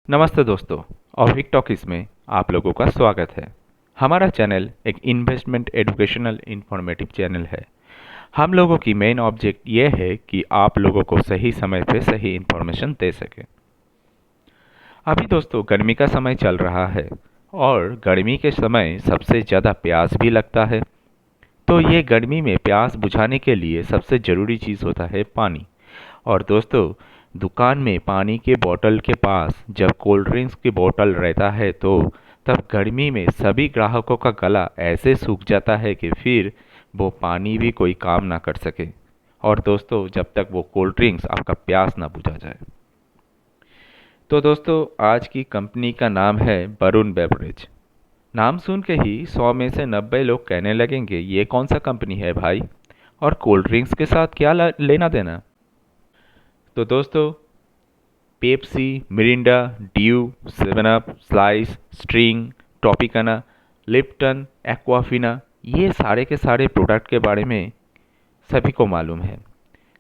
नमस्ते दोस्तों, ऑफिक टॉकीज में आप लोगों का स्वागत है। हमारा चैनल एक इन्वेस्टमेंट एजुकेशनल इन्फॉर्मेटिव चैनल है। हम लोगों की मेन ऑब्जेक्ट ये है कि आप लोगों को सही समय पे सही इन्फॉर्मेशन दे सके। अभी दोस्तों गर्मी का समय चल रहा है और गर्मी के समय सबसे ज़्यादा प्यास भी लगता है। तो ये गर्मी में प्यास बुझाने के लिए सबसे ज़रूरी चीज़ होता है पानी। और दोस्तों, दुकान में पानी के बोतल के पास जब कोल्ड ड्रिंक्स की बोतल रहता है तो तब गर्मी में सभी ग्राहकों का गला ऐसे सूख जाता है कि फिर वो पानी भी कोई काम ना कर सके। और दोस्तों, जब तक वो कोल्ड ड्रिंक्स आपका प्यास ना बुझा जाए। तो दोस्तों, आज की कंपनी का नाम है वरुण बेवरेज। नाम सुन के ही 100 में से 90 लोग कहने लगेंगे ये कौन सा कंपनी है भाई, और कोल्ड ड्रिंक्स के साथ क्या लेना देना। तो दोस्तों, Pepsi, Mirinda, due, seven up, slice, string, Tropicana, Lipton, Aquafina, ये सारे के सारे प्रोडक्ट के बारे में सभी को मालूम है।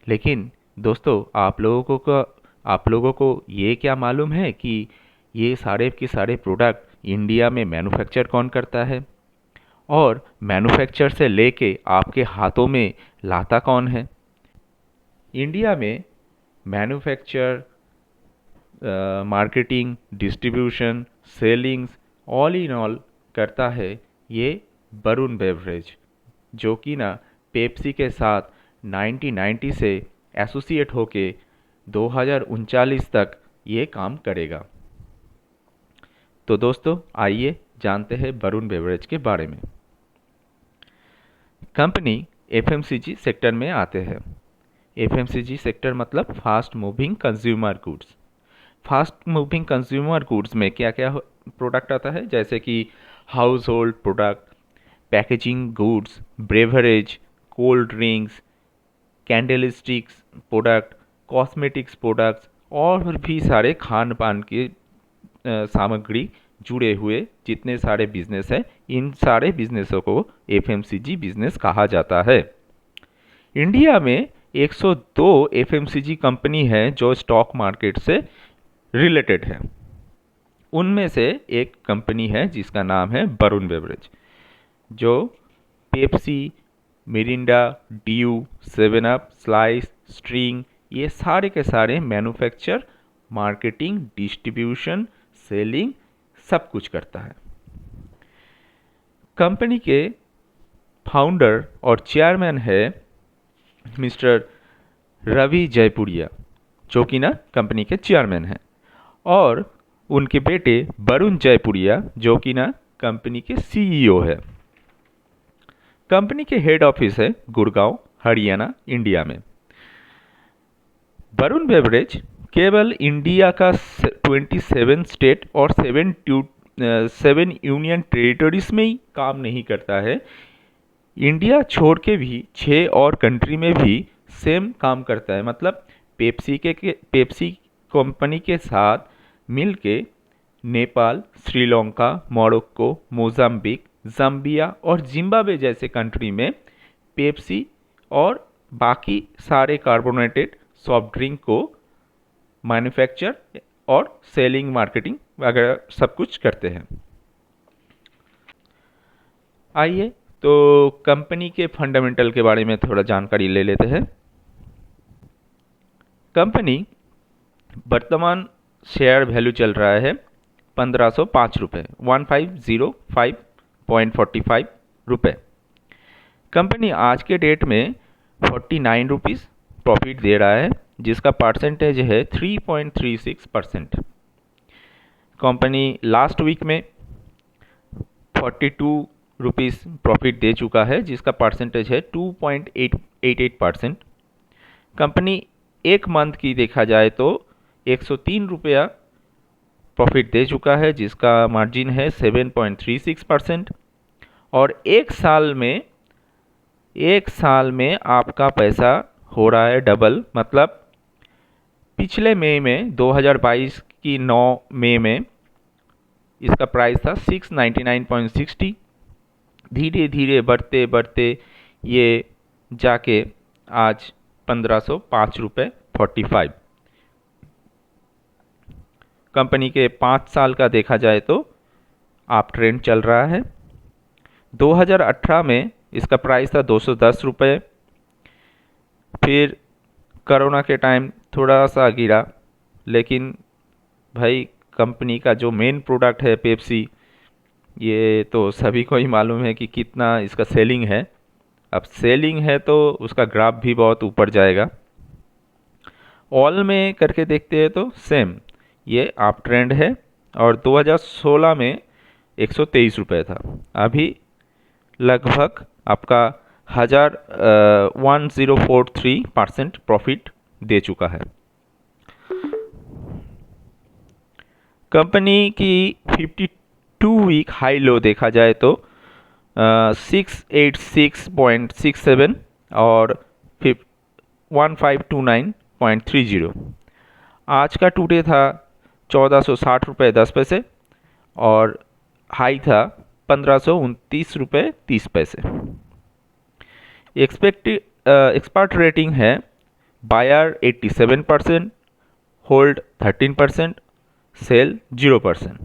लेकिन दोस्तों, आप लोगों को ये क्या मालूम है कि ये सारे के सारे प्रोडक्ट इंडिया में मैन्युफैक्चर कौन करता है, और मैन्युफैक्चर से लेके आपके हाथों में लाता कौन है। इंडिया में manufacture, marketing, distribution, ceilings, all in all करता है ये वरुण बेवरेज, जो कि ना पेप्सी के साथ 1990 से एसोसिएट होके 2039 तक ये काम करेगा। तो दोस्तों, आइए जानते हैं वरुण बेवरेज के बारे में। कंपनी एफएमसीजी सेक्टर में आते हैं। एफएमसीजी सेक्टर मतलब fast moving consumer goods. Fast moving consumer goods में क्या क्या प्रोडक्ट आता है, जैसे कि house hold product, packaging goods, beverage, cold drinks, candle sticks product, cosmetics products, और भी सारे खान पान के सामग्री जुड़े हुए जितने सारे बिजनेस हैं, इन सारे बिजनेसों को एफएमसीजी बिजनेस कहा जाता है। इंडिया में 102 एफएमसीजी कंपनी है जो स्टॉक मार्केट से रिलेटेड है। उनमें से एक कंपनी है जिसका नाम है वरुण बेवरेज, जो Pepsi, Mirinda, due, seven up, slice, string, ये सारे के सारे मैन्युफैक्चर, मार्केटिंग, डिस्ट्रीब्यूशन, सेलिंग सब कुछ करता है। कंपनी के फाउंडर और चेयरमैन है मिस्टर रवि जयपुरिया, जो कि ना कंपनी के चेयरमैन हैं, और उनके बेटे वरुण जयपुरिया, जो कि ना कंपनी के सीईओ है। कंपनी के हेड ऑफिस है गुड़गांव, हरियाणा, इंडिया में। वरुण बेवरेज केवल इंडिया का 27 स्टेट और 7 यूनियन टेरिटरीज में ही काम नहीं करता है। इंडिया छोड़ के भी 6 और कंट्री में भी सेम काम करता है। मतलब पेप्सी कंपनी के साथ मिलके Nepal, Sri Lanka, Morocco, Mozambique, Zambia और जिम्बाब्वे जैसे कंट्री में पेप्सी और बाकी सारे कार्बोनेटेड सॉफ्ट ड्रिंक को मैन्युफैक्चर और सेलिंग, मार्केटिंग वगैरह सब कुछ करते हैं। आइए तो कंपनी के फंडामेंटल के बारे में थोड़ा जानकारी ले लेते हैं। कंपनी वर्तमान शेयर वैल्यू चल रहा है 1505 रुपये, 1505.45 रुपये। कंपनी आज के डेट में 49 रुपीज़ प्रॉफिट दे रहा है, जिसका परसेंटेज है 3.36%। कंपनी लास्ट वीक में 42 रुपीज़ प्रॉफिट दे चुका है, जिसका परसेंटेज है 2.88%। कंपनी एक मंथ की देखा जाए तो 103 रुपया प्रॉफिट दे चुका है, जिसका मार्जिन है 7.36%। और एक साल में आपका पैसा हो रहा है डबल। मतलब पिछले मई में 2022 की 9 मई में इसका प्राइस था 699.60। धीरे धीरे बढ़ते बढ़ते ये जाके आज 1505 रुपये 45। कंपनी के 5 साल का देखा जाए तो आप ट्रेंड चल रहा है। 2018 में इसका प्राइस था 210 रुपये, फिर कोरोना के टाइम थोड़ा सा गिरा, लेकिन भाई कंपनी का जो मेन प्रोडक्ट है पेप्सी, ये तो सभी को ही मालूम है कि कितना इसका सेलिंग है। अब सेलिंग है तो उसका ग्राफ भी बहुत ऊपर जाएगा। ऑल में करके देखते हैं तो सेम ये अप ट्रेंड है, और 2016 में 123 रुपये था। अभी लगभग आपका 1043% प्रॉफिट दे चुका है। कंपनी की 52 वीक हाई लो देखा जाए तो 686.67 और 1529.30। आज का टुडे था 1460 रुपये 10 पैसे, और हाई था 1529 रुपये 30 पैसे। एक्सपर्ट रेटिंग है बायर 87%, होल्ड 13%, सेल 0%।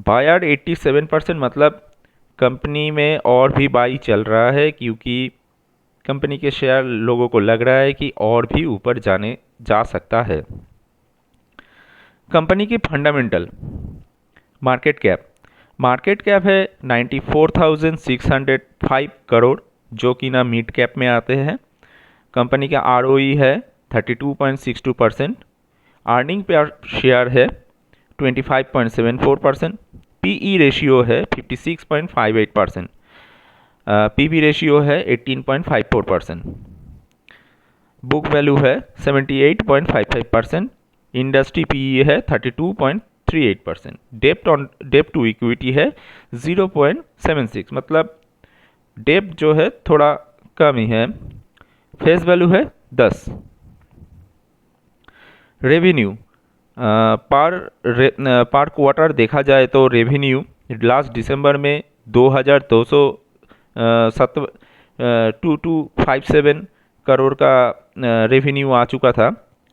बायर 87% मतलब कंपनी में और भी बाई चल रहा है, क्योंकि कंपनी के शेयर लोगों को लग रहा है कि और भी ऊपर जा सकता है। कंपनी की फंडामेंटल मार्केट कैप है 94,605 करोड़, जो कि ना मिड कैप में आते हैं। कंपनी का ROE है 32.62%, अर्निंग पर शेयर है 25.74%, PE रेशियो है 56.58%, PB रेशियो है 18.54%, बुक वैल्यू है 78.55%, इंडस्ट्री PE है 32.38%, डेप्ट टू इक्विटी है 0.76, मतलब डेप्ट जो है थोड़ा कम ही है। फेस वैल्यू है 10। रेवेन्यू पर क्वार्टर देखा जाए तो रेवेन्यू लास्ट दिसंबर में 2257 करोड़ का रेवेन्यू आ चुका था,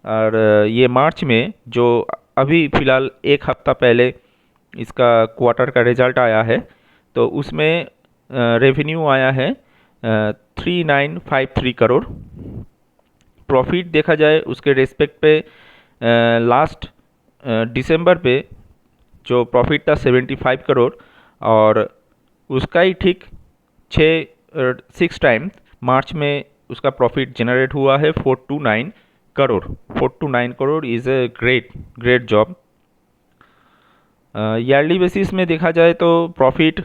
और ये मार्च में जो अभी फ़िलहाल एक हफ्ता पहले इसका क्वार्टर का रिजल्ट आया है, तो उसमें रेवेन्यू आया है 3953 करोड़। प्रॉफिट देखा जाए उसके रेस्पेक्ट पे लास्ट दिसंबर पे जो प्रॉफिट था 75 करोड़, और उसका ही ठीक 6 टाइम मार्च में उसका प्रॉफिट जनरेट हुआ है 429 crore. 429 crore is a great job. Yearly basis में देखा जाए तो प्रॉफिट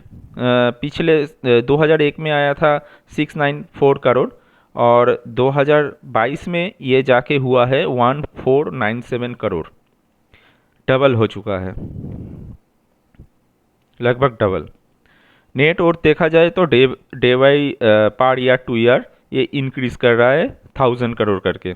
पिछले 2001 में आया था 694 करोड़, और 2022 में ये जाके हुआ है 1497 करोड़। डबल हो चुका है, लगभग डबल। नेट और देखा जाए तो day by per year two year ये इंक्रीज कर रहा है 1000 करोड़ करके।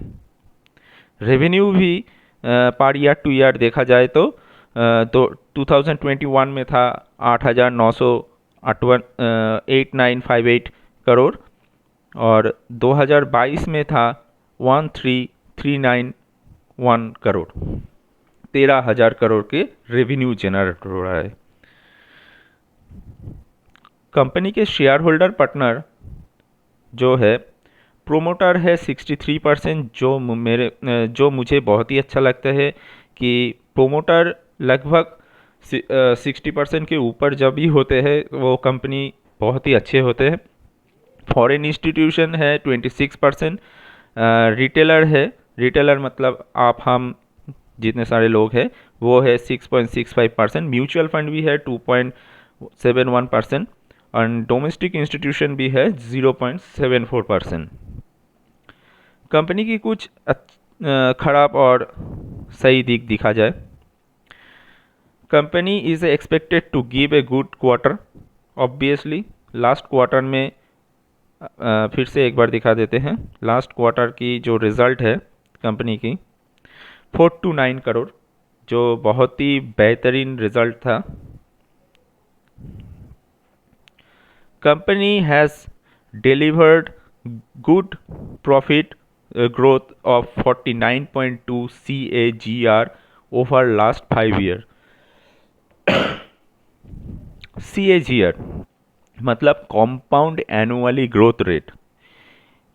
रेवेन्यू भी पर ईयर टू ईयर देखा जाए तो 2021 में था 8958 करोड़, और 2022 में था 13391 करोड़। 13,000 करोड़ के रेवेन्यू जनरेट हो रहा है। कंपनी के शेयर होल्डर पार्टनर जो है, प्रोमोटर है 63%, जो मुझे बहुत ही अच्छा लगता है कि प्रोमोटर लगभग 60% के ऊपर जब भी होते हैं वो कंपनी बहुत ही अच्छे होते हैं। फॉरेन इंस्टीट्यूशन है 26%, रिटेलर मतलब आप हम जितने सारे लोग हैं वो है 6.65%, म्यूचुअल फंड भी है 2.71%, और डोमेस्टिक इंस्टीट्यूशन भी है 0.74%। कंपनी की कुछ खराब और सही दिख दिखा जाए, company is expected to give a good quarter. Obviously last quarter में फिर से एक बार दिखा देते हैं। लास्ट क्वार्टर की जो रिज़ल्ट है कंपनी की 429 करोड़, जो बहुत ही बेहतरीन रिज़ल्ट था। Company has delivered good profit growth of 49.2 CAGR over last 5 year। CAGR मतलब कंपाउंड एनुअली ग्रोथ रेट।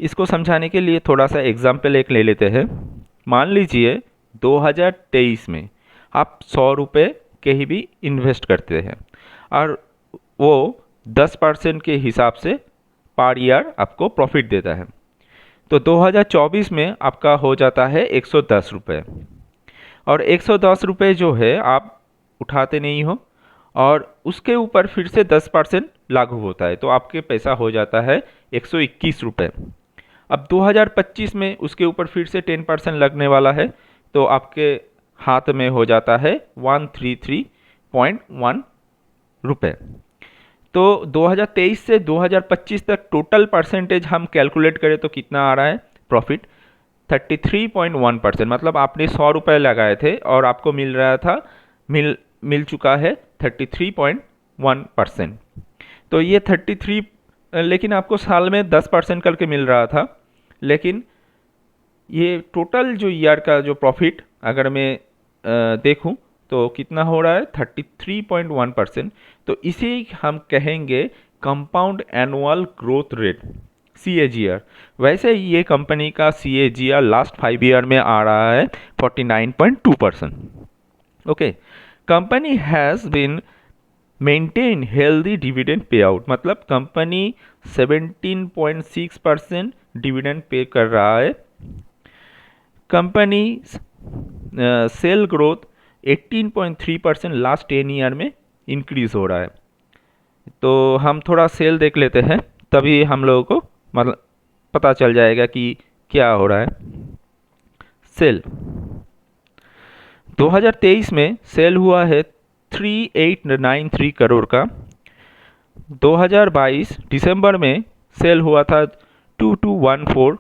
इसको समझाने के लिए थोड़ा सा एग्जाम्पल एक ले लेते हैं। मान लीजिए 2023 में आप 100 रुपये के ही भी इन्वेस्ट करते हैं और वो 10% के हिसाब से पर ईयर आपको प्रॉफिट देता है। तो 2024 में आपका हो जाता है 110 रुपये, और 110 रुपये जो है आप उठाते नहीं हो और उसके ऊपर फिर से 10% लागू होता है, तो आपके पैसा हो जाता है 121 रुपये। अब 2025 में उसके ऊपर फिर से 10% लगने वाला है, तो आपके हाथ में हो जाता है 133.1 रुपये। तो 2023 से 2025 तक टोटल परसेंटेज हम कैलकुलेट करें तो कितना आ रहा है प्रॉफिट? 33.1%। मतलब आपने 100 रुपये लगाए थे और आपको मिल रहा था मिल चुका है 33.1%। तो ये 33, लेकिन आपको साल में 10% करके मिल रहा था, लेकिन ये टोटल जो ईयर का जो प्रॉफिट अगर मैं देखूं तो कितना हो रहा है 33.1%। तो इसे हम कहेंगे compound annual growth rate, CAGR। वैसे ये कंपनी का CAGR लास्ट 5 ईयर में आ रहा है 49.2%। Okay, company has been maintain healthy dividend pay out, मतलब कंपनी 17.6% डिविडेंड पे कर रहा है। Company sale growth 18.3% last 10 year में इंक्रीज हो रहा है। तो हम थोड़ा सेल देख लेते हैं, तभी हम लोगों को मतलब पता चल जाएगा कि क्या हो रहा है। सेल 2023 में सेल हुआ है 3893 करोड़ का। 2022 दिसंबर में सेल हुआ था 2214,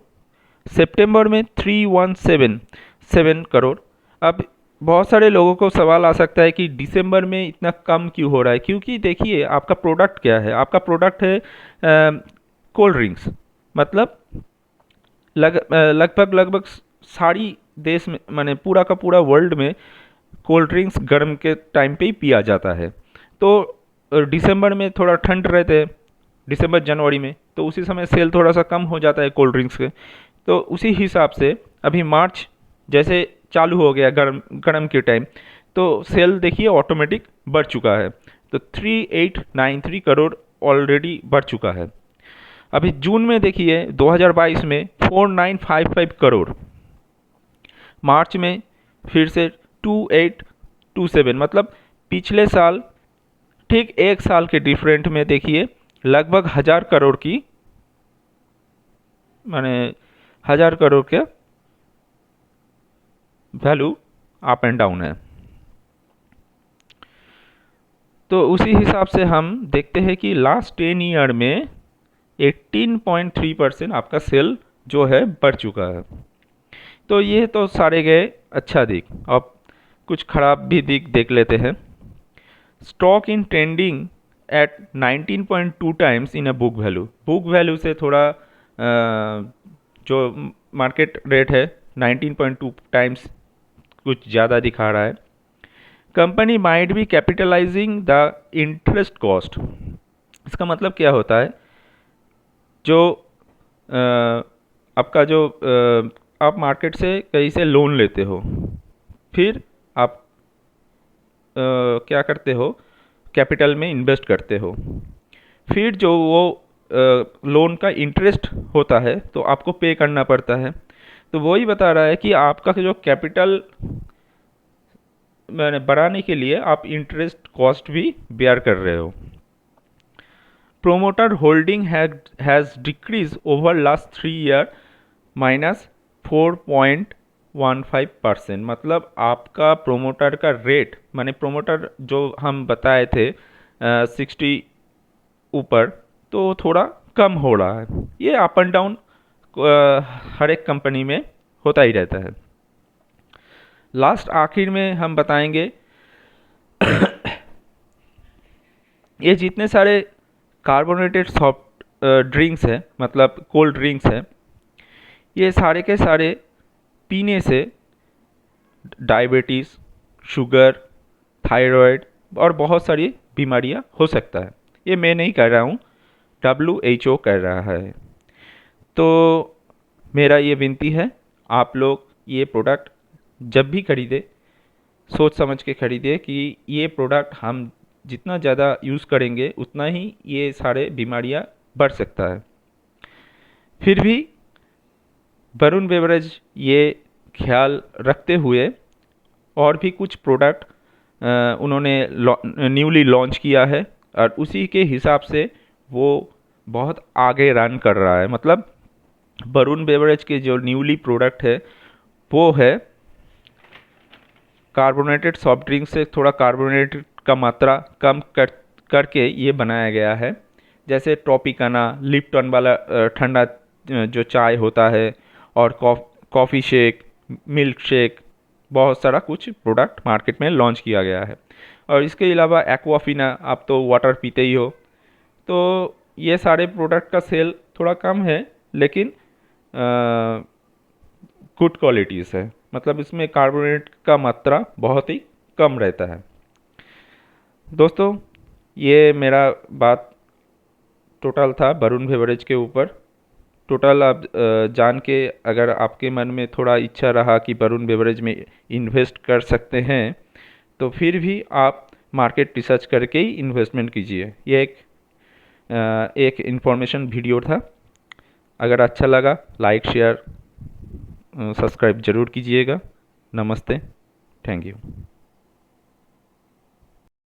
सितंबर में 3177 करोड़। अब बहुत सारे लोगों को सवाल आ सकता है कि दिसंबर में इतना कम क्यों हो रहा है? क्योंकि देखिए आपका प्रोडक्ट क्या है, आपका प्रोडक्ट है कोल्ड ड्रिंक्स। मतलब लगभग सारी देश में, माने पूरा का पूरा वर्ल्ड में कोल्ड ड्रिंक्स गर्म के टाइम पे ही पिया जाता है। तो दिसंबर में थोड़ा ठंड रहते हैं, दिसंबर जनवरी में, तो उसी समय सेल थोड़ा सा कम हो जाता है कोल्ड ड्रिंक्स के। तो उसी हिसाब से अभी मार्च जैसे चालू हो गया गर्म के टाइम, तो सेल देखिए ऑटोमेटिक बढ़ चुका है। तो 3893 करोड़ ऑलरेडी बढ़ चुका है। अभी जून में देखिए 2022 में 4955 करोड़, मार्च में फिर से 2827, मतलब पिछले साल ठीक एक साल के डिफरेंट में देखिए लगभग 1000 करोड़ की, माने 1000 करोड़ का वैल्यू अप एंड डाउन है। तो उसी हिसाब से हम देखते हैं कि लास्ट 10 ईयर में 18.3% आपका सेल जो है बढ़ चुका है। तो ये तो सारे गए अच्छा दिख। अब कुछ खराब भी दिख देख लेते हैं। Stock in trending at 19.2 times in a book value. Book value से थोड़ा जो मार्केट रेट है 19.2 टाइम्स कुछ ज़्यादा दिखा रहा है। Company might be capitalising the interest cost. इसका मतलब क्या होता है? जो आपका जो आप मार्केट से कहीं से लोन लेते हो, फिर आप क्या करते हो, कैपिटल में इन्वेस्ट करते हो, फिर जो वो लोन का इंटरेस्ट होता है तो आपको पे करना पड़ता है। तो वही बता रहा है कि आपका जो कैपिटल मैंने बढ़ाने के लिए आप इंटरेस्ट कॉस्ट भी बेयर कर रहे हो। Promoter holding has decrease over last 3 year -4.15%। मतलब आपका प्रोमोटर का रेट, माने प्रोमोटर जो हम बताए थे 60 ऊपर, तो थोड़ा कम हो रहा है। ये अप एंड डाउन हर एक कंपनी में होता ही रहता है। लास्ट आखिर में हम बताएंगे ये जितने सारे कार्बोनेटेड सॉफ्ट ड्रिंक्स है, मतलब कोल्ड ड्रिंक्स है, ये सारे के सारे पीने से डायबिटीज़, शुगर, थायराइड और बहुत सारी बीमारियां हो सकता है। ये मैं नहीं कह रहा हूँ, WHO कह रहा है। तो मेरा ये विनती है, आप लोग ये प्रोडक्ट जब भी खरीदें सोच समझ के खरीदिए कि ये प्रोडक्ट हम जितना ज़्यादा यूज़ करेंगे उतना ही ये सारे बीमारियां बढ़ सकता है। फिर भी वरुण बेवरेज ये ख्याल रखते हुए और भी कुछ प्रोडक्ट उन्होंने न्यूली लॉन्च किया है और उसी के हिसाब से वो बहुत आगे रन कर रहा है। मतलब वरुण बेवरेज के जो न्यूली प्रोडक्ट है वो है कार्बोनेटेड सॉफ्ट ड्रिंक से थोड़ा कार्बोनेटेड का मात्रा कम करके ये बनाया गया है। जैसे ट्रॉपिकाना, लिप्टन वाला ठंडा जो चाय होता है, और कॉफ़ी शेक, मिल्क शेक, बहुत सारा कुछ प्रोडक्ट मार्केट में लॉन्च किया गया है। और इसके अलावा एक्वाफिना, आप तो वाटर पीते ही हो, तो ये सारे प्रोडक्ट का सेल थोड़ा कम है, लेकिन गुड क्वालिटीज़ है। मतलब इसमें कार्बोनेट का मात्रा बहुत ही कम रहता है। दोस्तों, ये मेरा बात टोटल था वरुण बेवरेज के ऊपर। टोटल आप जान के अगर आपके मन में थोड़ा इच्छा रहा कि वरुण बेवरेज में इन्वेस्ट कर सकते हैं, तो फिर भी आप मार्केट रिसर्च करके ही इन्वेस्टमेंट कीजिए। ये एक इन्फॉर्मेशन वीडियो था। अगर अच्छा लगा लाइक, शेयर, सब्सक्राइब ज़रूर कीजिएगा। नमस्ते, थैंक यू।